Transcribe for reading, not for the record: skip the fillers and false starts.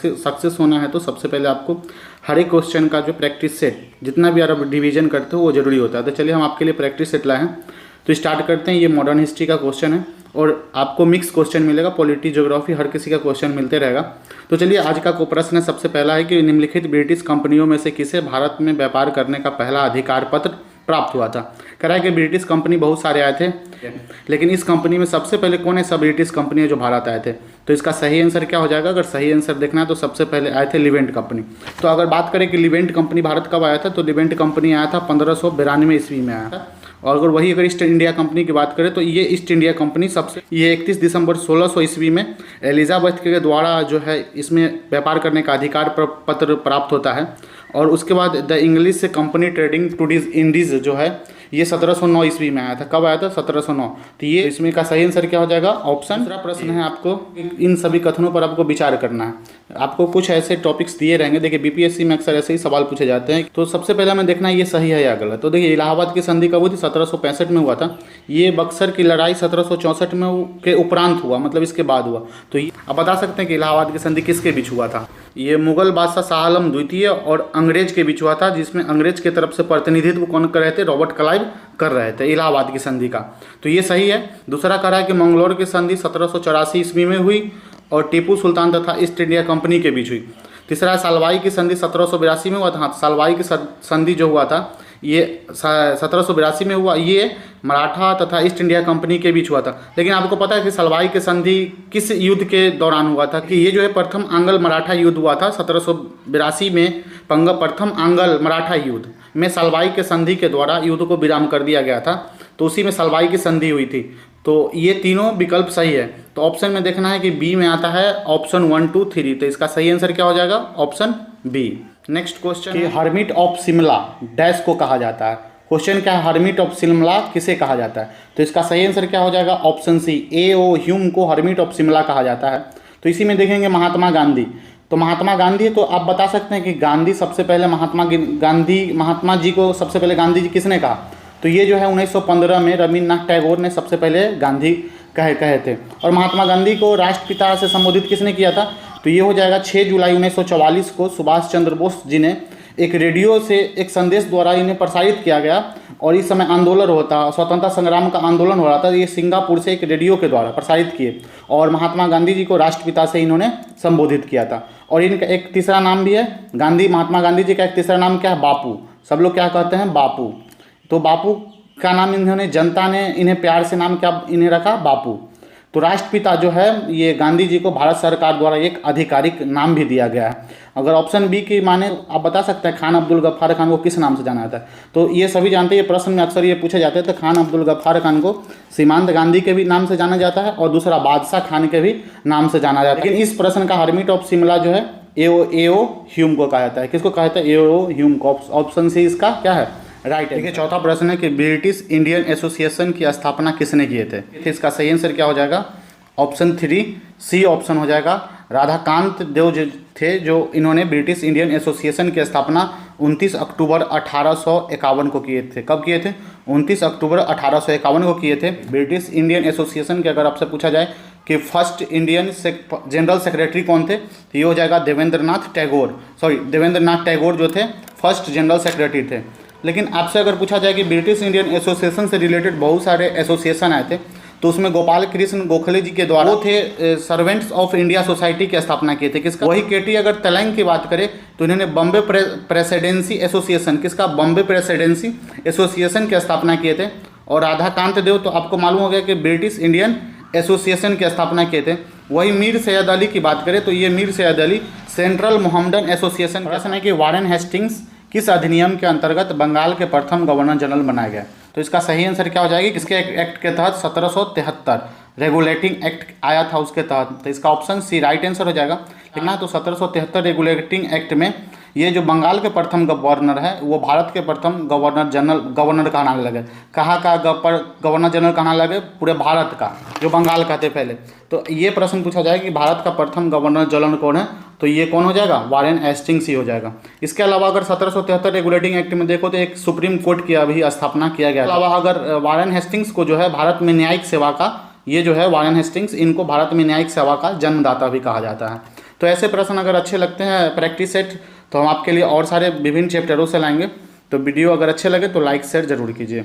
Success होना है तो सबसे पहले आपको हर एक क्वेश्चन का जो प्रैक्टिस सेट जितना भी आप डिवीजन करते हो वो जरूरी होता है। तो चलिए हम आपके लिए प्रैक्टिस सेट लाए हैं। तो स्टार्ट करते हैं। ये मॉडर्न हिस्ट्री का क्वेश्चन है और आपको मिक्स क्वेश्चन मिलेगा, पॉलिटी ज्योग्राफी हर किसी का क्वेश्चन मिलते रहेगा। तो चलिए आज का प्रश्न सबसे पहला है कि निम्नलिखित ब्रिटिश कंपनियों में से किसे भारत में व्यापार करने का पहला अधिकार पत्र प्राप्त हुआ था। कह रहा है कि ब्रिटिश कंपनी बहुत सारे आए थे, लेकिन इस कंपनी में सबसे पहले कौन ऐसा ब्रिटिश कंपनी है जो भारत आए थे। तो इसका सही आंसर क्या हो जाएगा? अगर सही आंसर देखना है तो सबसे पहले आए थे लिवेंट कंपनी। तो अगर बात करें कि लिवेंट कंपनी भारत कब आया था, तो लिवेंट कंपनी आया था 1592 ईस्वी में आया था। और अगर वही अगर ईस्ट इंडिया कंपनी की बात करें तो ये ईस्ट इंडिया कंपनी ये 31 दिसंबर 1600 ईस्वी में एलिजाबेथ के द्वारा जो है इसमें व्यापार करने का अधिकार पत्र प्राप्त होता है। और उसके बाद the English company trading to Indies जो है ये 1709 ईस्वी में आया था। कब आया था? 1709। तो ये इसमें का सही आंसर क्या हो जाएगा? ऑप्शन। दूसरा प्रश्न है, आपको इन सभी कथनों पर आपको विचार करना है। आपको कुछ ऐसे टॉपिक्स दिए रहेंगे, देखिए बीपीएससी में अक्सर ऐसे ही सवाल पूछे जाते हैं। तो सबसे पहले हमें देखना है ये सही है या गलत। तो देखिए इलाहाबाद की संधि कब हुई थी? 1765 में हुआ था। ये बक्सर की लड़ाई 1764 में के उपरांत हुआ, मतलब इसके बाद हुआ। तो आप बता सकते हैं कि इलाहाबाद की संधि किसके बीच हुआ था? ये मुगल बादशाह शाह आलम द्वितीय और अंग्रेज के बीच हुआ था, जिसमें अंग्रेज की तरफ से प्रतिनिधित्व कौन कर रहे थे? रॉबर्ट क्लाइव कर रहे थे इलाहाबाद की संधि का। तो ये सही है। दूसरा कह रहा है कि मंगलौर की संधि 1784 ईस्वी में हुई और टीपू सुल्तान तथा ईस्ट इंडिया कंपनी के बीच हुई। तीसरा है सालवाई की संधि 1782 में हुआ था। हाँ, सालवाई की संधि जो हुआ था ये 1782 में हुआ। ये मराठा तथा ईस्ट इंडिया कंपनी के बीच हुआ था। लेकिन आपको पता है कि सालवाई की संधि किस युद्ध के दौरान हुआ था? कि ये जो है प्रथम आंग्ल मराठा युद्ध हुआ था 1782 में। प्रथम आंग्ल मराठा युद्ध में सालवाई के संधि के द्वारा युद्ध को विराम कर दिया गया था। तो उसी में सालवाई की संधि हुई थी। तो ये तीनों विकल्प सही है। तो ऑप्शन में देखना है कि बी में आता है ऑप्शन 1, 2, 3। तो इसका सही आंसर क्या हो जाएगा? Option B. नेक्स्ट क्वेश्चन कि हर्मिट ऑफ शिमला डैश को कहा जाता है। क्वेश्चन क्या है? हर्मिट ऑफ शिमला किसे कहा जाता है? तो इसका सही आंसर क्या हो जाएगा? Option C, A.O. ह्यूम को हर्मिट ऑफ शिमला कहा जाता है। तो इसी में देखेंगे महात्मा गांधी। तो महात्मा गांधी, तो आप बता सकते हैं कि गांधी सबसे पहले महात्मा जी को सबसे पहले गांधी जी किसने कहा? तो ये जो है 1915 में रविन्द्रनाथ टैगोर ने सबसे पहले गांधी कहे थे। और महात्मा गांधी को राष्ट्रपिता से संबोधित किसने किया था? तो ये हो जाएगा 6 जुलाई 1944 को सुभाष चंद्र बोस जी ने एक रेडियो से एक संदेश द्वारा इन्हें प्रसारित किया गया। और इस समय आंदोलन होता, स्वतंत्रता संग्राम का आंदोलन हो रहा था। ये सिंगापुर से एक रेडियो के द्वारा प्रसारित किए और महात्मा गांधी जी को राष्ट्रपिता से इन्होंने संबोधित किया था। और इनका एक तीसरा नाम भी है महात्मा गांधी जी का एक तीसरा नाम क्या है? बापू। सब लोग क्या कहते हैं? बापू। तो बापू का नाम इन्होंने, जनता ने इन्हें प्यार से नाम क्या इन्हें रखा? बापू। तो राष्ट्रपिता जो है ये गांधी जी को भारत सरकार द्वारा एक आधिकारिक नाम भी दिया गया है। अगर ऑप्शन बी की माने, आप बता सकते हैं खान अब्दुल गफ्फार खान को किस नाम से जाना जाता है? तो ये सभी जानते हैं, ये प्रश्न में अक्सर ये पूछे जाते हैं। तो खान अब्दुल गफ्फार खान को सीमांत गांधी के भी नाम से जाना जाता है और दूसरा बादशाह खान के भी नाम से जाना जाता है। लेकिन इस प्रश्न का हर्मिट ऑफ शिमला जो है A.O. ह्यूम को कहा जाता है। किसको कहा जाता है? A.O. ह्यूम को। ऑप्शन सी इसका क्या है? राइट है। देखिए चौथा प्रश्न है कि ब्रिटिश इंडियन एसोसिएशन की स्थापना किसने किए थे? इसका सही आंसर क्या हो जाएगा? ऑप्शन 3, सी ऑप्शन हो जाएगा। राधाकांत देव जो थे, जो इन्होंने ब्रिटिश इंडियन एसोसिएशन की स्थापना 29 अक्टूबर 1851 को किए थे। कब किए थे? 29 अक्टूबर 1851 को किए थे। ब्रिटिश इंडियन एसोसिएशन के अगर आपसे पूछा जाए कि फर्स्ट इंडियन जनरल सेक्रेटरी कौन थे, तो ये हो जाएगा देवेंद्रनाथ टैगोर जो थे फर्स्ट जनरल सेक्रेटरी थे। लेकिन आपसे अगर पूछा जाए कि ब्रिटिश इंडियन एसोसिएशन से रिलेटेड बहुत सारे एसोसिएशन आए थे, तो उसमें गोपाल कृष्ण गोखले जी के द्वारा वो थे सर्वेंट्स ऑफ इंडिया सोसाइटी की स्थापना किए थे। किसका? वही केटी अगर तेलंग की बात करें तो इन्होंने बॉम्बे प्रेसिडेंसी एसोसिएशन, किसका? बॉम्बे प्रेसिडेंसी एसोसिएशन की स्थापना किए थे। और राधाकांत देव, तो आपको मालूम हो गया कि ब्रिटिश इंडियन एसोसिएशन की स्थापना किए थे। वही मीर सैयद अली की बात करें तो ये Mir Syed Ali central Mohammedan association. प्रश्न है कि वारेन हेस्टिंग्स किस अधिनियम के अंतर्गत बंगाल के प्रथम गवर्नर जनरल बनाया गया? तो इसका सही आंसर क्या हो जाएगा? किसके एक्ट के तहत? 1773 रेगुलेटिंग एक्ट आया था उसके तहत। तो इसका ऑप्शन सी राइट आंसर हो जाएगा। लेकिन तो 1773 रेगुलेटिंग एक्ट में ये जो बंगाल के प्रथम गवर्नर है वो भारत के प्रथम गवर्नर कहना लगे। कहाँ का गवर्नर जनरल कहना लगे? पूरे भारत का, जो बंगाल कहते पहले। तो ये प्रश्न पूछा जाए कि भारत का प्रथम गवर्नर जनरल कौन है, तो ये कौन हो जाएगा? वारेन हेस्टिंग्स ही हो जाएगा। इसके अलावा अगर 1773 रेगुलेटिंग एक्ट में देखो तो एक सुप्रीम कोर्ट की अभी स्थापना किया गया। इसके अलावा अगर वारेन हेस्टिंग्स को जो है भारत में न्यायिक सेवा का, ये जो है वारेन हेस्टिंग्स, इनको भारत में न्यायिक सेवा का जन्मदाता भी कहा जाता है। तो ऐसे प्रश्न अगर अच्छे लगते हैं प्रैक्टिस सेट, तो हम आपके लिए और सारे विभिन्न चैप्टरों से लाएंगे। तो वीडियो अगर अच्छे लगे तो लाइक शेयर जरूर कीजिए।